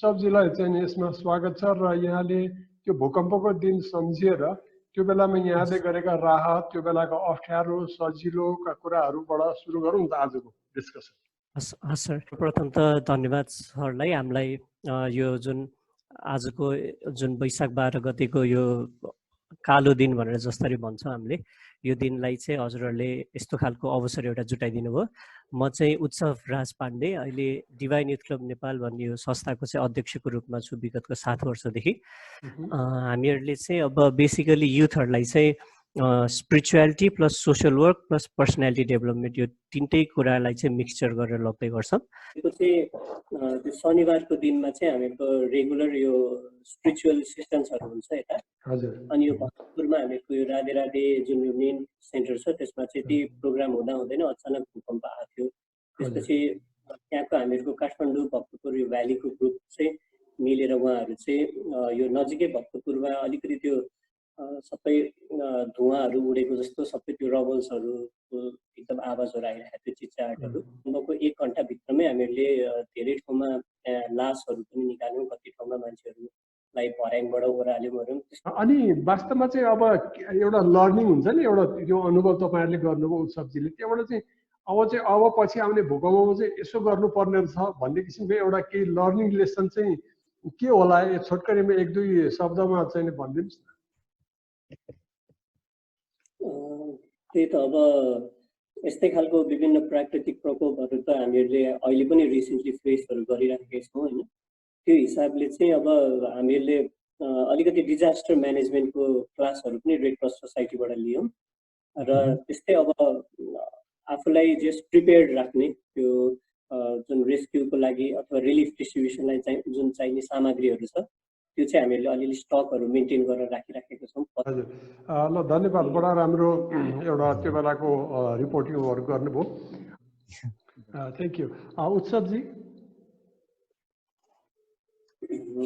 उत्सवजीलाई चाहिँ यसमा स्वागत छ र यहाँले त्यो भूकम्पको दिन सम्झिएर त्यो बेलामा यहाँले गरेका राहत, त्यो बेलाको अप्ठ्यारो, सजिलोका कुराहरूबाट सुरु गरौँ त आजको डिस्कसन। हस् सर, प्रथम त धन्यवाद सरलाई हामीलाई यो जुन आजको जुन वैशाख 12 गतेको यो कालो दिन भनेर जसरी भन्छ हामीले, यो दिनलाई चाहिँ हजुरहरूले यस्तो खालको अवसर एउटा जुटाइदिनु भयो। म चाहिँ उत्सव राज पाण्डे, अहिले डिभाइन युथ क्लब नेपाल भन्ने यो संस्थाको चाहिँ अध्यक्षको रूपमा छु विगतको 7 वर्षदेखि। हामीहरूले चाहिँ अब बेसिकली युथहरूलाई चाहिँ spirituality plus social work plus personality development यो तीनटै कुरालाई चाहिँ मिक्सचर गरेर लग्दै गर्छौँ। यो चाहिँ शनिबारको दिनमा चाहिँ हामीहरूको रेगुलर यो स्पिरिचुअल सेसन्सहरू हुन्छ यता। अनि यो भक्तपुरमा हामीहरूको यो राधे राधे जुन यो मेन सेन्टर छ त्यसमा चाहिँ त्यही प्रोग्राम हुँदा हुँदैन अचानक भूकम्प आएको थियो। त्यसपछि त्यहाँको हामीहरूको काठमाडौँ भक्तपुर यो भ्यालीको ग्रुप चाहिँ मिलेर उहाँहरू चाहिँ यो नजिकै भक्तपुरमा अलिकति त्यो सबै धुवाहरू उडेको जस्तो सबै त्यो रबल्सहरूको एकदम आवाजहरू आइरहेको थियो, चिच्चाहटहरू। उनको 1 घन्टाभित्रमै हामीहरूले धेरै ठाउँमा लासहरू पनि निकाल्यौँ, कति ठाउँमा मान्छेहरूलाई भर्याङबाट ओह्राल्यौँ। अनि वास्तवमा चाहिँ अब एउटा लर्निङ हुन्छ नि, एउटा यो अनुभव तपाईँहरूले गर्नुभयो उत्सवजीले, त्यहाँबाट चाहिँ अब पछि आउने भूकम्पमा चाहिँ यसो गर्नुपर्ने छ भन्ने किसिमको एउटा केही लर्निङ लेसन चाहिँ के होला? छोटकरीमा 1-2 शब्दमा चाहिँ भनिदिनुहोस् न। त्यही त, अब यस्तै खालको विभिन्न प्राकृतिक प्रकोपहरू त हामीहरूले अहिले पनि रिसेन्टली फेसहरू गरिराखेका छौँ होइन। त्यो हिसाबले चाहिँ अब हामीहरूले अलिकति डिजास्टर म्यानेजमेन्टको क्लासहरू पनि रेड क्रस सोसाइटीबाट लियौँ र त्यस्तै अब आफूलाई जस्ट प्रिपेयर्ड राख्ने त्यो जुन रेस्क्युको लागि अथवा रिलिफ डिस्ट्रिब्युसनलाई चाहिँ जुन चाहिने सामग्रीहरू छ त्यो चाहिँ हामीहरूले अलिअलि स्टकहरू मेन्टेन गरेर राखिराखेका छौँ। हजुर, ल धन्यवाद, बडा राम्रो एउटा त्यो बेलाको रिपोर्टिङहरू गर्नुभयो। Thank you. उत्सवजी।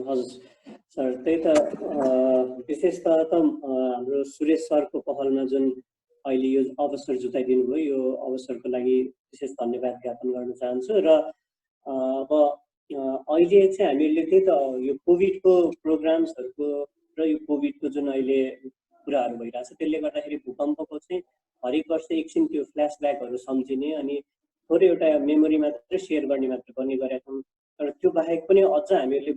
हजुर सर, त्यही त विशेषतः त हाम्रो सुरेश सरको पहलमा जुन अहिले यो अवसर जुटाइदिनु भयो, यो अवसरको लागि विशेष धन्यवाद ज्ञापन गर्न चाहन्छु। र अब अहिले चाहिँ हामीहरूले त्यही त यो कोभिडको प्रोग्राम्सहरूको र यो कोभिडको जुन अहिले कुराहरू भइरहेछ त्यसले गर्दाखेरि भूकम्पको चाहिँ हरेक वर्ष एकछिन त्यो फ्ल्यासब्याकहरू सम्झिने अनि थोरै एउटा मेमोरी मात्रै सेयर गर्ने मात्र गर्ने गरेका छौँ। तर त्यो बाहेक पनि अझ हामीहरूले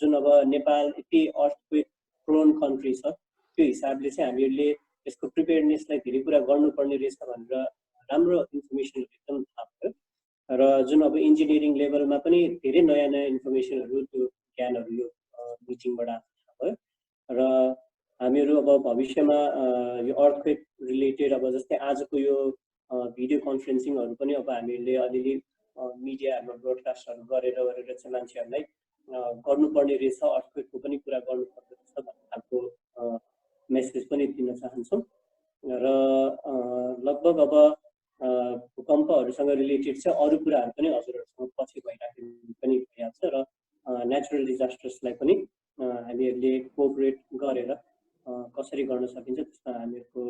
जुन अब नेपाल यति अर्थक्वेक प्रोन कन्ट्री छ त्यो हिसाबले चाहिँ हामीहरूले यसको प्रिपेयर्डनेसलाई धेरै कुरा गर्नुपर्ने रहेछ भनेर राम्रो इन्फर्मेसनहरू एकदम थाहा भयो। र जुन अब इन्जिनियरिङ लेभलमा पनि धेरै नयाँ नयाँ इन्फर्मेसनहरू त्यो ज्ञानहरू यो मिटिङबाट थाहा भयो। र हामीहरू अब भविष्यमा यो अर्थक्वेक रिलेटेड अब जस्तै आजको यो भिडियो कन्फरेन्सिङहरू पनि अब हामीहरूले अलिअलि मिडियाहरूमा ब्रोडकास्टहरू गरेर चाहिँ मान्छेहरूलाई गर्नुपर्ने रहेछ, अर्थक्वेकको पनि कुरा गर्नुपर्ने रहेछ भन्ने खालको मेसेज पनि दिन चाहन्छौँ। र लगभग अब भूकम्पहरूसँग रिलेटेड चाहिँ अरू कुराहरू पनि हजुरहरूसँग पछि भइराखेको पनि भइहाल्छ र नेचुरल डिजास्टर्सलाई पनि हामीहरूले कोअपरेट गरेर कसरी गर्न सकिन्छ त्यसमा हामीहरूको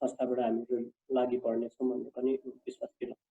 संस्थाबाट हामीहरू लागि पर्नेछौँ भन्ने पनि विश्वास दिलाउँछ।